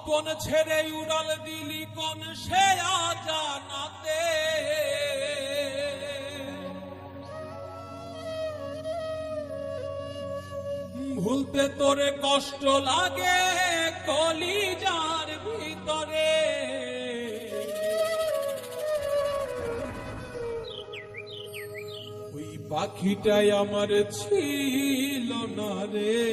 আপন ছেড়ে উড়াল দিলি কোন সে জানাতে, ভুলতে তোরে কষ্ট লাগে কলিজার ভিতরে। ওই পাখিটাই আমার ছিল না রে,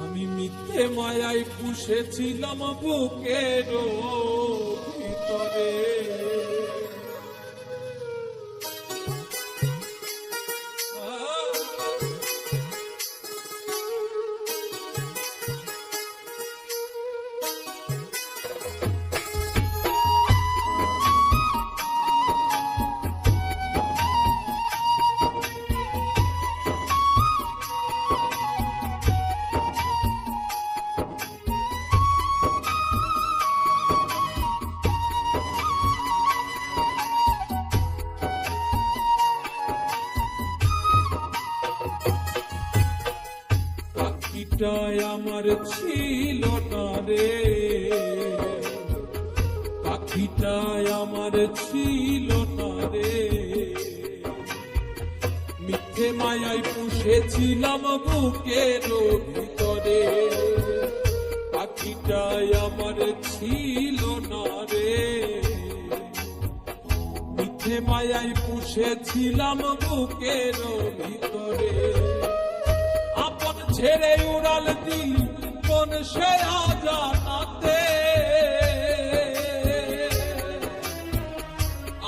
আমি মিথ্যে মায়ায় পুষেছিলাম বুকের ভিতরে। পাখিটাই আমার ছিল না রে, পাখিটাই আমার ছিল না রে, মিথ্যে মায়ায় পুষেছিলাম বুকের ভিতরে। পাখিটাই আমার ছিল না রে, মিথ্যে মায়ায় পুষেছিলাম বুকের ভিতরে। আপন ছেড়ে উড়াল দিলি কোন সে জানাতে,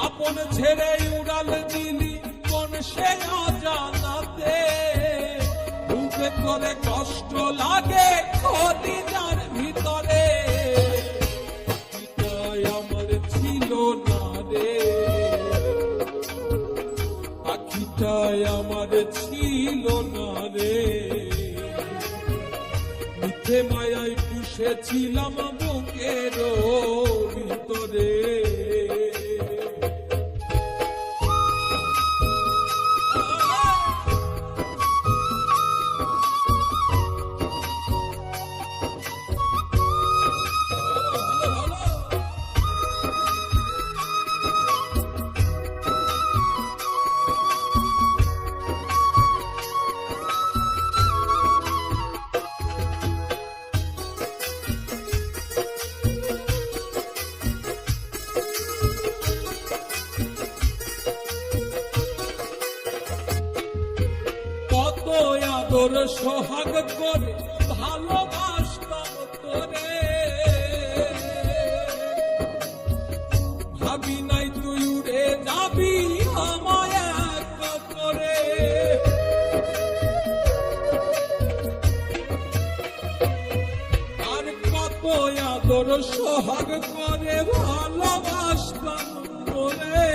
আপন ছেড়ে উড়াল দিলি কোন সে জানাতে, ভুলতে তোরে কষ্ট লাগে কলিজার ভিতরে। পাখিটাই আমার ছিল না রে, পাখিটাই আমার ছিল না রে, মিথ্যে মায়ায় পুষেছিলাম বুকের ভিতরে। তোর সোহাগ করে ভালোবাসতাম তোরে, ভাবি নাই তুই উড়ে যাবি আমায় এক করে। আর কত আদর সোহাগ করে ভালোবাসতাম তোরে,